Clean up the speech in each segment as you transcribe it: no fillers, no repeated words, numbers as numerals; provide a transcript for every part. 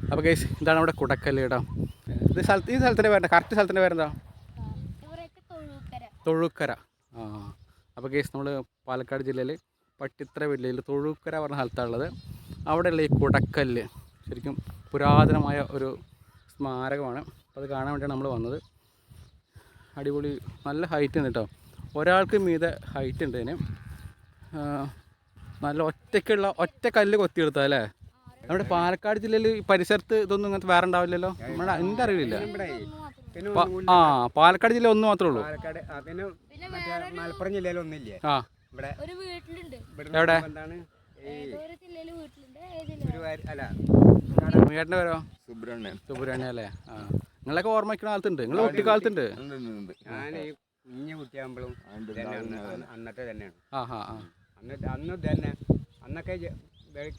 അപ്പോൾ ഗൈസ് ഇതാണ് നമ്മുടെ കുടക്കല്ല് കേട്ടോ. ഈ സ്ഥലത്തിൻ്റെ പേരെന്താ, കറക്റ്റ് സ്ഥലത്തിൻ്റെ പേരെന്താ? തൊഴുക്കര. ആ, അപ്പോൾ ഗൈസ് നമ്മൾ പാലക്കാട് ജില്ലയിൽ പട്ടിത്തറ വില്ലയിൽ തൊഴുക്കര പറഞ്ഞ സ്ഥലത്താണുള്ളത്. അവിടെയുള്ള ഈ കുടക്കല്ല് ശരിക്കും പുരാതനമായ ഒരു സ്മാരകമാണ്. അപ്പോൾ അത് കാണാൻ വേണ്ടിയാണ് നമ്മൾ വന്നത്. അടിപൊളി, നല്ല ഹൈറ്റ് ഉണ്ട് കേട്ടോ. ഒരാൾക്ക് മീതെ ഹൈറ്റ് ഉണ്ട് ഇതിന്. നല്ല ഒറ്റ കല്ല് കൊത്തിയെടുത്താൽ അല്ലേ? നമ്മുടെ പാലക്കാട് ജില്ലയിൽ ഈ പരിസരത്ത് ഇതൊന്നും ഇങ്ങനത്തെ വേറെ ഉണ്ടാവില്ലല്ലോ. നമ്മുടെ എൻ്റെ അറിവില്ല. ആ, പാലക്കാട് ജില്ല ഒന്ന് മാത്രമേ ഉള്ളൂ. മലപ്പുറം ജില്ലയിൽ ഒന്നില്ലേ? ആ, എവിടെ? ചേട്ടൻ്റെ പേരോ? സുബ്രഹ്മണ്യം അല്ലേ? ആ, നിങ്ങളൊക്കെ ഓർമ്മിക്കുന്ന കാലത്തുണ്ട്, നിങ്ങൾ കുട്ടിക്കാലത്തുണ്ട്. ഞാൻ ഇഞ്ഞ കുട്ടിയാകുമ്പോഴും അന്നത്തെ തന്നെയാണ്. ആ ഹാ ആ, അന്ന് തന്നെ അന്നൊക്കെ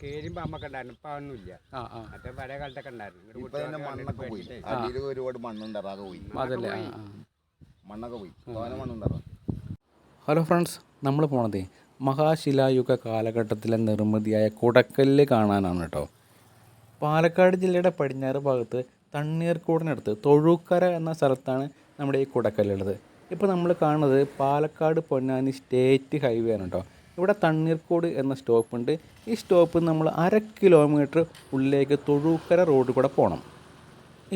കേരുമ്പോ അമ്മക്ക് ഉണ്ടായിരുന്നു. ഇപ്പൊ ഒന്നുമില്ല. മറ്റേ പഴയ കാലത്തൊക്കെ ഉണ്ടായിരുന്നു. ഒരുപാട് മണ്ണുണ്ടാറാതെ പോയി. അതല്ലേ? മണ്ണൊക്കെ പോയി, മണ്ണുണ്ടാറാ. ഹലോ ഫ്രണ്ട്സ്, നമ്മൾ പോണതേ മഹാശിലായുഗ കാലഘട്ടത്തിലെ നിർമ്മിതിയായ കുടക്കല്ല് കാണാനാണ് കേട്ടോ. പാലക്കാട് ജില്ലയുടെ പടിഞ്ഞാറ് ഭാഗത്ത് തണ്ണീർക്കൂടിനടുത്ത് തൊഴുക്കര എന്ന സ്ഥലത്താണ് നമ്മുടെ ഈ കുടക്കല്ലുള്ളത്. ഇപ്പോൾ നമ്മൾ കാണുന്നത് പാലക്കാട് പൊന്നാനി സ്റ്റേറ്റ് ഹൈവേ ആണ് കേട്ടോ. ഇവിടെ തണ്ണീർക്കോട് എന്ന സ്റ്റോപ്പുണ്ട്. ഈ സ്റ്റോപ്പിൽ നമ്മൾ 1/2 കിലോമീറ്റർ ഉള്ളിലേക്ക് തൊഴുക്കര റോഡ് കൂടെ പോകണം.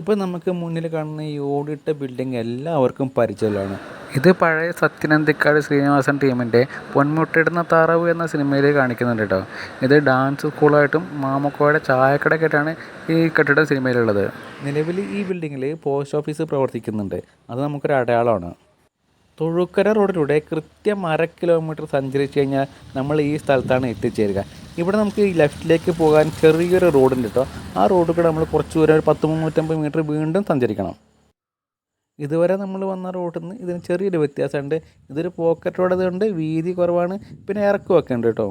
ഇപ്പോൾ നമുക്ക് മുന്നിൽ കാണുന്ന ഈ ഓടിട്ട ബിൽഡിംഗ് എല്ലാവർക്കും പരിചയമാണ്. ഇത് പഴയ സത്യനന്ദിക്കാട് ശ്രീനിവാസൻ ടീമിൻ്റെ പൊന്മുട്ടിടുന്ന താറാവ് എന്ന സിനിമയിൽ കാണിക്കുന്നുണ്ട് കേട്ടോ. ഇത് ഡാൻസ് സ്കൂളായിട്ടും മാമക്കോയുടെ ചായക്കടയൊക്കെയായിട്ടാണ് ഈ കെട്ടിടം സിനിമയിലുള്ളത്. നിലവിൽ ഈ ബിൽഡിങ്ങിൽ പോസ്റ്റ് ഓഫീസ് പ്രവർത്തിക്കുന്നുണ്ട്. അത് നമുക്കൊരു അടയാളമാണ്. തൊഴുക്കര റോഡിലൂടെ കൃത്യം 1/2 കിലോമീറ്റർ സഞ്ചരിച്ച് കഴിഞ്ഞാൽ നമ്മൾ ഈ സ്ഥലത്താണ് എത്തിച്ചേരുക. ഇവിടെ നമുക്ക് ഈ ലെഫ്റ്റിലേക്ക് പോകാൻ ചെറിയൊരു റോഡുണ്ട് കേട്ടോ. ആ റോഡ് കൂടെ നമ്മൾ കുറച്ച് ദൂരം, ഒരു 10-350 മീറ്റർ വീണ്ടും സഞ്ചരിക്കണം. ഇതുവരെ നമ്മൾ വന്ന റോഡിൽ നിന്ന് ഇതിന് ചെറിയൊരു വ്യത്യാസമുണ്ട്. ഇതൊരു പോക്കറ്റ് റോഡ് ആയതുകൊണ്ട് വീതി കുറവാണ്, പിന്നെ ഇറക്കമൊക്കെ ഉണ്ട് കേട്ടോ.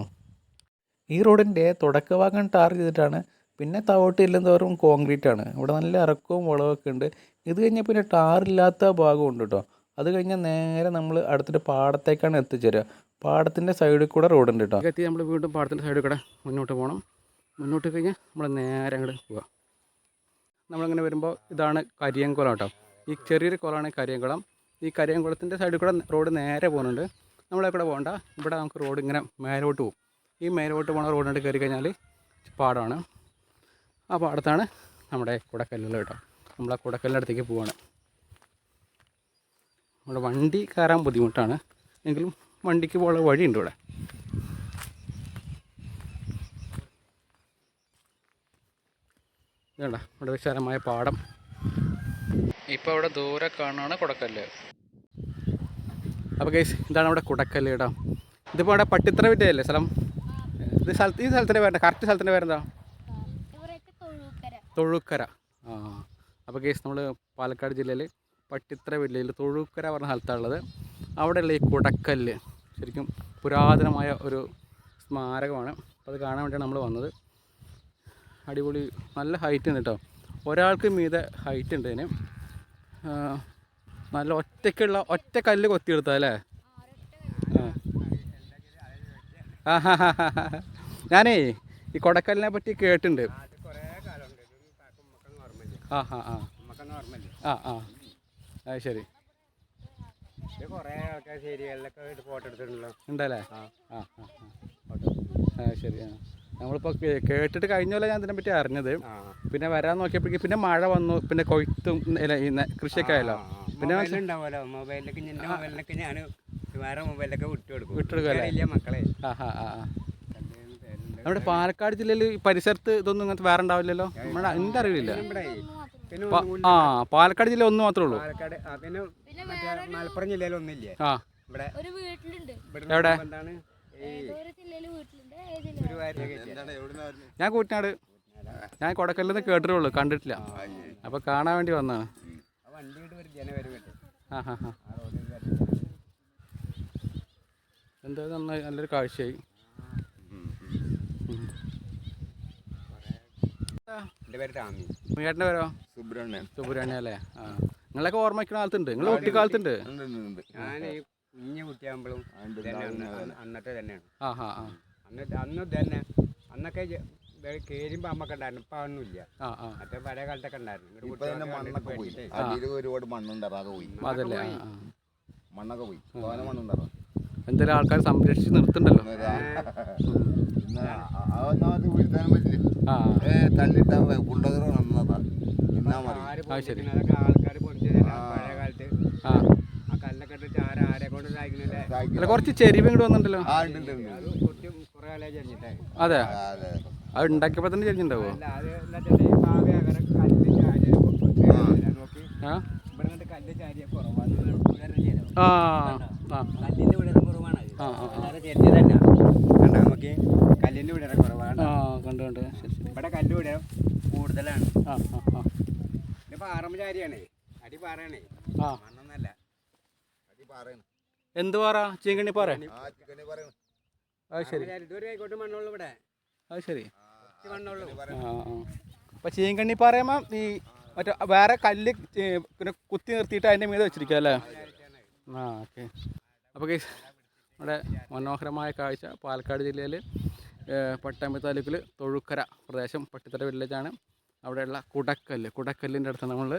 ഈ റോഡിൻ്റെ തുടക്കഭാഗം ടാർ ചെയ്തിട്ടാണ്, പിന്നെ താവോട്ട് ഇല്ലെന്തോറും കോൺക്രീറ്റ് ആണ്. ഇവിടെ നല്ല ഇറക്കവും വളവൊക്കെ ഉണ്ട്. ഇത് കഴിഞ്ഞാൽ പിന്നെ ടാറില്ലാത്ത ഭാഗമുണ്ട് കേട്ടോ. അത് കഴിഞ്ഞാൽ നേരെ നമ്മൾ അടുത്തൊരു പാടത്തേക്കാണ് എത്തിച്ചേരുക. പാടത്തിൻ്റെ സൈഡിൽ കൂടെ റോഡുണ്ട് കേട്ടോ. എത്തി നമ്മൾ വീണ്ടും പാടത്തിൻ്റെ സൈഡിൽ കൂടെ മുന്നോട്ട് പോകണം. മുന്നോട്ട് കഴിഞ്ഞാൽ നമ്മൾ നേരെ അങ്ങോട്ട് പോവുക. നമ്മളിങ്ങനെ വരുമ്പോൾ ഇതാണ് കരിയംകുളം കേട്ടോ. ഈ ചെറിയൊരു കുളമാണ് കരിയംകുളം. ഈ കരിയംകുളത്തിൻ്റെ സൈഡിൽ കൂടെ റോഡ് നേരെ പോകുന്നുണ്ട്. നമ്മളെ കൂടെ പോകണ്ട. ഇവിടെ നമുക്ക് റോഡ് ഇങ്ങനെ മേലോട്ട് പോകും. ഈ മേലോട്ട് പോകുന്ന റോഡിനോട് കയറി കഴിഞ്ഞാൽ പാടമാണ്. ആ പാടത്താണ് നമ്മുടെ കുടക്കല്ലുകൾ കേട്ടോ. നമ്മൾ ആ കുടക്കല്ലിൻ്റെ അടുത്തേക്ക് പോവുകയാണ്. നമ്മുടെ വണ്ടി കയറാൻ ബുദ്ധിമുട്ടാണ്, എങ്കിലും വണ്ടിക്ക് പോകാനുള്ള വഴിയുണ്ട് ഇവിടെ. ഇതേണ്ട ഇവിടെ വിശാലമായ പാടം. ഇപ്പോൾ അവിടെ ദൂരെ കാണുകയാണ് കുടക്കല്ല്. അപ്പോൾ ഗൈസ് ഇതാണ് ഇവിടെ കുടക്കല്ല് കേട്ടോ. ഇതിപ്പോൾ അവിടെ പട്ടിത്തറ വില്ലയല്ലേ സ്ഥലം? ഈ സ്ഥലത്തിൻ്റെ പേരെന്താ, കറക്റ്റ് സ്ഥലത്തിൻ്റെ പേരെന്താ? തൊഴുക്കര. ആ, അപ്പോൾ ഗൈസ് നമ്മൾ പാലക്കാട് ജില്ലയിൽ പട്ടിത്തറ വില്ലയിൽ തൊഴുക്കര പറഞ്ഞ സ്ഥലത്താണുള്ളത്. അവിടെയുള്ള ഈ കുടക്കല്ല് ശരിക്കും പുരാതനമായ ഒരു സ്മാരകമാണ്. അപ്പോൾ അത് കാണാൻ വേണ്ടിയാണ് നമ്മൾ വന്നത്. അടിപൊളി, നല്ല ഹൈറ്റ് ഉണ്ട് കേട്ടോ. ഒരാൾക്ക് മീതെ ഹൈറ്റ് ഉണ്ട് ഇതിന്. നല്ല ഒറ്റ കല്ല് കൊത്തിയെടുത്താൽ അല്ലേ? ആ ഹാ ഹാ ഹാ ഹാ, ഞാനേ ഈ കുടക്കല്ലിനെ പറ്റി കേട്ടിട്ടുണ്ട്. ആ ഹാ ആ ആ ആ, അത് ശരി. കുറേ ആൾക്കാർ ശരികളിലൊക്കെ ഫോട്ടോ എടുത്തിട്ടുണ്ടല്ലോ. ഉണ്ടല്ലേ? ആ ആ ആ, ശരി. ആ, നമ്മളിപ്പോൾ കേട്ടിട്ട് കഴിഞ്ഞ ഞാൻ ഇതിനെ പറ്റി അറിഞ്ഞത്. പിന്നെ വരാൻ നോക്കിയപ്പോഴേക്കും പിന്നെ മഴ വന്നു, പിന്നെ കൊയ്ത്തും കൃഷിയൊക്കെ ആയല്ലോ. പിന്നെ ഉണ്ടാവുമല്ലോ മൊബൈലിലൊക്കെ ഞാൻ വേറെ മൊബൈലൊക്കെ വിട്ടുകൊടുക്കും മക്കളെ. ആ ആ ആ, നമ്മുടെ പാലക്കാട് ജില്ലയിൽ പരിസരത്ത് ഇതൊന്നും ഇങ്ങനത്തെ വേറെ ഉണ്ടാവില്ലല്ലോ. നമ്മുടെ എൻ്റെ അറിവില്ല. ആ, പാലക്കാട് ജില്ല ഒന്ന് മാത്രമേ ഉള്ളൂ. മലപ്പുറം ജില്ലയിൽ ഒന്നില്ലേ? ആ, ഇവിടെ എവിടെ? എന്താണ് ഞാൻ കൂറ്റനാട്. ഞാൻ കുടക്കല്ലിൽ നിന്ന് കേട്ടിട്ടുള്ളൂ, കണ്ടിട്ടില്ല. അപ്പോൾ കാണാൻ വേണ്ടി വന്നതാണ്. ആ ഹാ ഹാ, എന്താ നന്നായി, നല്ലൊരു കാഴ്ചയായി. ചേട്ടൻ്റെ പേരോ? സുബ്രഹ്മണ്യം അല്ലേ? ആ, നിങ്ങളൊക്കെ ഓർമ്മിക്കുന്ന കാലത്തുണ്ട്, നിങ്ങൾ കുട്ടിക്കാലത്തുണ്ട്. ഞാൻ ഇഞ്ഞ കുട്ടിയാകുമ്പോഴും അന്നത്തെ തന്നെയാണ്. ആ ഹാ ആ, അന്ന് തന്നെ അന്നൊക്കെ കയറുമ്പോൾ അമ്മക്ക് ഉണ്ടായിരുന്നു ഇപ്പം അതൊന്നുമില്ല. മറ്റേ പഴയ കാലത്തൊക്കെ ഉണ്ടായിരുന്നു. ഇപ്പൊ തന്നെ മണ്ണൊക്കെ പോയി. അടിയിൽ ഒരുപാട് മണ്ണുണ്ടാറാകെ പോയി. അതല്ലേ മണ്ണൊക്കെ പോയി. തോന മണ്ണുണ്ടാറാ. എന്തായാലും ആൾക്കാർ സംരക്ഷിച്ച് നിർത്തുന്നുണ്ടല്ലോ. അതൊന്നാമത് വീഴ്ത്താൻ പറ്റില്ല. തല്ലിട്ട പുണ്ടകർ നന്നതാ. ഇന്നാ മതി. അതൊക്കെ ആൾക്കാർ പൊടിച്ചതല്ല പഴയ കാലത്ത്. ആ കല്ലൊക്കെ ഇട്ടിട്ട് ആരെ കൊണ്ട് സഹായിക്കുന്നില്ലേ? അല്ല കുറച്ച് ചെരിവ് ഇങ്ങോട്ട് വന്നിട്ടുണ്ടല്ലോ. അത് കുറച്ച് കുറെ കാലം ചെറിഞ്ഞിട്ടായി. അതെ അത് ഉണ്ടാക്കിയപ്പോൾ തന്നെ ചെരിഞ്ഞിട്ടുണ്ടാവോ? അല്ല അത് എന്താ വെച്ചാൽ ഭാവി അങ്ങനെ കല്ല് ചാരിയ നോക്കി ഇവിടെ കണ്ട് കല്ല് ചാരിയ കുറവാണ്. കല്ലിന്റെ വിടര കുറവാണ്. അല്ലാതെ ചെരിഞ്ഞതല്ല. കണ്ടാ നമുക്ക് കല്ലിന്റെ വിടര കുറവാണ്. കണ്ടു ഇവിടെ കല്ല് വിടര കൂടുതലാണ്. ഇതിപ്പോ ആറമ്പചാരിയാണ്. അടി പാറയാണേ, മണ്ണൊന്നല്ല. അടി പാറയാണ്. എന്ത് പാറ? ചീങ്കണ്ണി പാറ. അത് ശരി. ഇതൊരു കൈക്കോട്ട് മണ്ണുള്ളൂ ഇവിടെ. അത് ശരി. മണ്ണുള്ളൂ. അപ്പൊ ചീങ്കണ്ണി പാറയുമ്പോ ഈ മറ്റേ വേറെ കല്ല് പിന്നെ കുത്തി നിർത്തിയിട്ട് അതിന്റെ മീതെ വെച്ചിരിക്കുക അല്ലേ? ഓക്കെ. അപ്പോൾ നമ്മുടെ മനോഹരമായ കാഴ്ച പാലക്കാട് ജില്ലയിൽ പട്ടാമ്പി താലൂക്കിൽ തൊഴുക്കര പ്രദേശം പട്ടിത്തറ വില്ലേജാണ്. അവിടെയുള്ള കുടക്കല്ലിൻ്റെ അടുത്ത് നമ്മൾ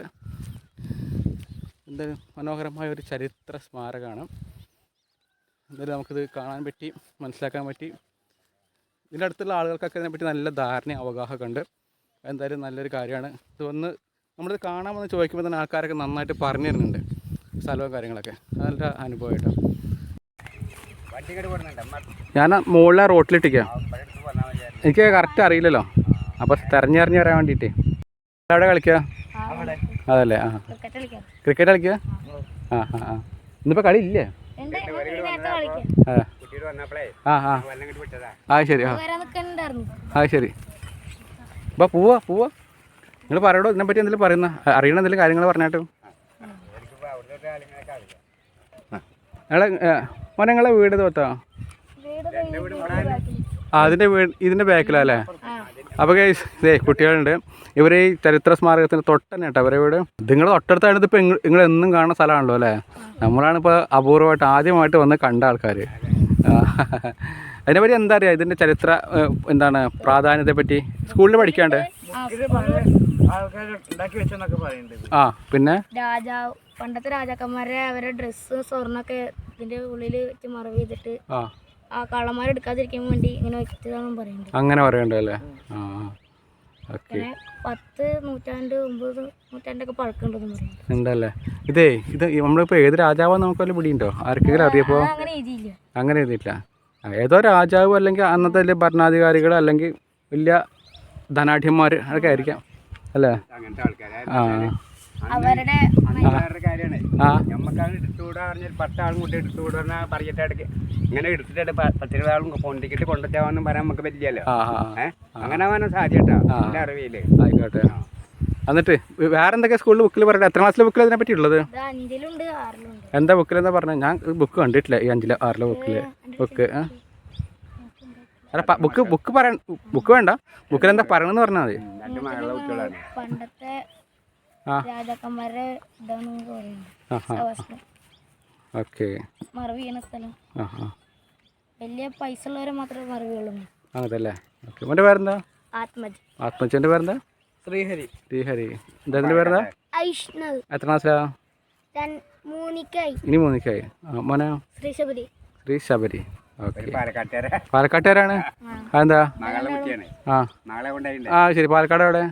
എന്തായാലും മനോഹരമായ ഒരു ചരിത്ര സ്മാരകമാണ്. എന്തായാലും നമുക്കിത് കാണാൻ പറ്റി, മനസ്സിലാക്കാൻ പറ്റി. ഇതിൻ്റെ അടുത്തുള്ള ആളുകൾക്കൊക്കെ ഇതിനെപ്പറ്റി നല്ല ധാരണ അവഗാഹമൊക്കെ ഉണ്ട്. എന്തായാലും നല്ലൊരു കാര്യമാണ്. ഇത് വന്ന് നമ്മളിത് കാണാമെന്ന് ചോദിക്കുമ്പോൾ തന്നെ ആൾക്കാരൊക്കെ നന്നായിട്ട് പറഞ്ഞു തരുന്നുണ്ട് സ്ഥലവും കാര്യങ്ങളൊക്കെ. നല്ല അനുഭവമായിട്ടോ. ഞാൻ മുകളിലെ റോട്ടിലിട്ടിരിക്കാം. എനിക്ക് കറക്റ്റ് അറിയില്ലല്ലോ, അപ്പോൾ തെരഞ്ഞറിഞ്ഞ് വരാൻ വേണ്ടിയിട്ട്. എവിടെ കളിക്കുക? അതല്ലേ? ക്രിക്കറ്റ് കളിക്കുക? ഇന്നിപ്പോൾ കളി ഇല്ലേ? ശരി. ശരി. അപ്പോൾ പോവാ. നിങ്ങൾ പറയടോ, ഇതിനെപ്പറ്റി എന്തെങ്കിലും പറയുന്ന അറിയണ എന്തെങ്കിലും കാര്യങ്ങൾ പറഞ്ഞാട്ടോ. നിങ്ങളെ വീട് തോത്താ? ഇതിൻ്റെ ബാക്കിലല്ലേ? അപ്പോൾ ഇതേ കുട്ടികളുണ്ട്. ഇവർ ഈ ചരിത്ര സ്മാരകത്തിന് തൊട്ടന്നെ കേട്ടോ അവരെ വീട്. നിങ്ങൾ തൊട്ടടുത്തായിട്ട് ഇപ്പോൾ നിങ്ങൾ എന്നും കാണുന്ന സ്ഥലമാണല്ലോ അല്ലേ? നമ്മളാണിപ്പോൾ അപൂർവമായിട്ട് ആദ്യമായിട്ട് വന്ന് കണ്ട ആൾക്കാർ. അതിനെപ്പറ്റി എന്താ അറിയാം? ഇതിൻ്റെ ചരിത്ര എന്താണ് പ്രാധാന്യത്തെ പറ്റി സ്കൂളിൽ പഠിക്കാണ്ട്? പിന്നെ പണ്ടത്തെ രാജാക്കന്മാരെ അവരുടെ ഡ്രസ്സ് സ്വർണ്ണൊക്കെ ഇതിന്റെ ഉള്ളിൽ വെച്ച് മറവ് ചെയ്തിട്ട് ആ കള്ളന്മാരെടുക്കാതിരിക്കാൻ വേണ്ടി ഇങ്ങനെ വെച്ചതാണെന്ന് പറയുന്നുണ്ട്. അങ്ങനെ പറയണ്ടല്ലേ? 10 നൂറ്റാണ്ട് 9 നൂറ്റാണ്ടൊക്കെ പഴക്കമുണ്ടെന്ന് പറയുന്നുണ്ട്. ഉണ്ടല്ലേ? ഇത് നമ്മളിപ്പോൾ ഏത് രാജാവാന്ന് നമുക്ക് വല്ല പിടിയുണ്ടോ? ആർക്കെങ്കിലും അറിയപ്പോ? അങ്ങനെ എഴുതിയില്ല. ഏതോ രാജാവ് അല്ലെങ്കിൽ അന്നത്തെ ഭരണാധികാരികൾ അല്ലെങ്കിൽ വലിയ ധനാഢ്യന്മാർ അതൊക്കെ ആയിരിക്കാം അല്ലേ? അവരുടെ കാര്യമാണ്. നമ്മക്കാണ് എടുത്തുകൂടാ പറഞ്ഞാൽ 10 ആളും കൂട്ടി എടുത്തുകൂടാ പറയട്ടെ. ഇങ്ങനെ എടുത്തിട്ട് 10 ആളും പൊണ്ടിക്കിട്ട് കൊണ്ടുവച്ചാവാന്നും പറയാൻ നമുക്ക് പറ്റില്ലല്ലോ. അങ്ങനെ ആവാനും സാധ്യട്ടോ എന്റെ അറിവില്. ആയിക്കോട്ടെ. എന്നിട്ട് വേറെ എന്തൊക്കെ സ്കൂളിൽ ബുക്കിൽ പറയട്ടെ? എത്ര ക്ലാസ്സിലെ ബുക്കിൽ അതിനെ പറ്റിയുള്ളത്? എന്താ ബുക്കിൽ എന്താ പറഞ്ഞത്? ഞാൻ ബുക്ക് കണ്ടിട്ടില്ല. ഈ 5-ലെ 6-ലെ ബുക്ക്. അല്ല ബുക്ക് പറയാൻ ബുക്ക് വേണ്ട. ബുക്കിൽ എന്താ പറയണെന്ന് പറഞ്ഞാൽ മതി. പണ്ടത്തെ രാജാക്കന്മാരെ ഓക്കെ. മറവ് ചെയ്യുന്ന സ്ഥലം. വലിയ പൈസ ഉള്ളവരെ മാത്രമേ മറവിയുള്ളൂ. അതല്ലേ? ഓക്കെ. മോൻ്റെ പേരെന്താ? ആത്മജന്റെ പേരെന്താ? ശ്രീഹരി. എന്താ പേരെന്താ? എത്ര ക്ലാസ്സിലാ? ഇനി 3-ക്കായി. മോനെ? ശ്രീ ശബരി. ഓക്കെ. പാലക്കാട്ടുകാരാണ്? അതെന്താ? ശരി. പാലക്കാട് എവിടെ?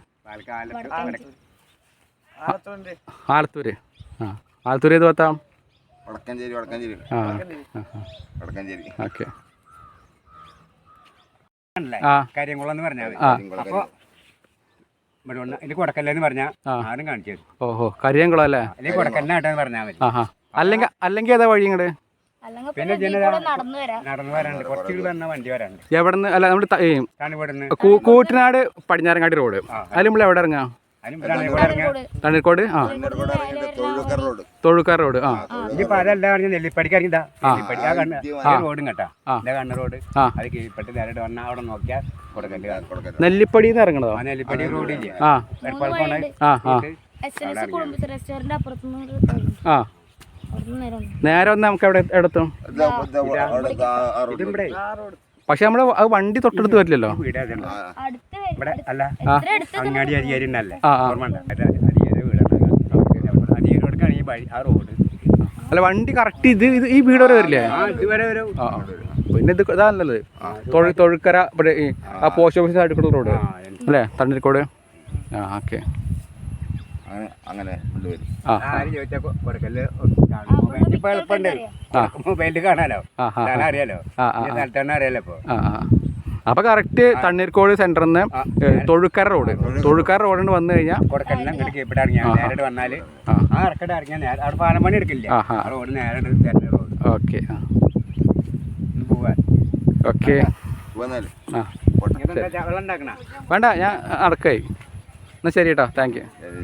ആലത്തൂര്. ആലത്തൂര് ഏത് ഭാഗത്താ? വടക്കഞ്ചേരി. ഓക്കെ. കാര്യങ്ങളെന്ന് പറഞ്ഞാൽ അപ്പൊ കൊടക്കല്ലെന്ന് പറഞ്ഞാൽ ആരും കാണിച്ചു. ഓഹോ, കരിയംകുളം അല്ലേ? അല്ലെങ്കിൽ കൊടക്കലിനാട്ടെന്ന് പറഞ്ഞാൽ മതി. അല്ലെങ്കിൽ ഏതാ വഴി ഇങ്ങോട്ട്? പിന്നെ നടന്നു വരാണ്ട് കുറച്ച് വന്ന വണ്ടി വരാണ്ട്. എവിടെന്ന്? അല്ല നമ്മൾ കൂറ്റനാട് പടിഞ്ഞാറങ്ങാടി റോഡ്. അതിൽ നമ്മൾ എവിടെ ഇറങ്ങാം? തണ്ണീർക്കോട്. തൊഴുക്കാർ റോഡ്. ഇനിയിപ്പോ അതല്ല പറഞ്ഞ നെല്ലിപ്പടിക്ക് ഇറങ്ങിട്ടാ റോഡും കേട്ടാ. കണ്ണ റോഡ് അത് കീഴ്പ്പെട്ട് നേരിട്ട് വന്നാൽ അവിടെ നോക്കിയാൽ കൊടുക്കല്. നെല്ലിപ്പടിന്ന് ഇറങ്ങണതോ? നെല്ലിപ്പടി റോഡില്ലേ? നേരെ വന്ന് നമുക്ക് എവിടെ എത്തും? പക്ഷെ നമ്മള് അത് വണ്ടി തൊട്ടടുത്ത് വരില്ലല്ലോ. ഇവിടെ അല്ല ഇത്ര അടുത്ത് അങ്ങാടി അരിയാരി ഉണ്ടല്ലേ ആ. ഓർമ്മ ഉണ്ട് അരിയാരെ വീടാണ് അരിയാരോടക്കാണ് ഈ വഴി ആ റോഡ് അല്ല വണ്ടി കറക്റ്റ് ഇത് ഈ വീട് വരെ വരില്ലേ? ആ ഇതുവരെ വരും ആ പിന്നെ ഇത് ഇതാ നല്ലത് തൊഴുക്കര ഇവിടെ ഈ ആ പോസ്റ്റ് ഓഫീസ് അടുക്കുള്ള റോഡ് അല്ലേ തണ്ണീർക്കോട്? ആ ഓക്കെ. അങ്ങനെ കൊണ്ടുവരും. ആ ആര് ചോദിച്ചാൽ കൊടുക്കല് ഇപ്പൊ എളുപ്പമുണ്ട് മൊബൈലിൽ കാണാലോ അറിയാലോ സ്ഥലത്താണ് അറിയാലോ ഇപ്പൊ. ആ ആ അപ്പോൾ കറക്റ്റ് തണ്ണീർക്കോട് സെൻറ്ററിൽ നിന്ന് തൊഴുക്കര റോഡ് കൊണ്ട് വന്നു കഴിഞ്ഞാൽ കൊടുക്കലിന് അങ്ങോട്ട് ഇവിടെ ഇറങ്ങിയാൽ നേരിട്ട് വന്നാല് ആ ഇറക്കട്ട് ഇറങ്ങിയാൽ നേരെ അവിടെ പാലം പണി എടുക്കില്ല ആ റോഡ് നേരെ റോഡ് ഓക്കെ. ആ പോവാൻ ഓക്കെ. വന്നാല് ആ വെള്ളം ഉണ്ടാക്കണ വേണ്ട ഞാൻ അടക്കായി. എന്നാൽ ശരി കേട്ടോ, താങ്ക് യു. ശരി.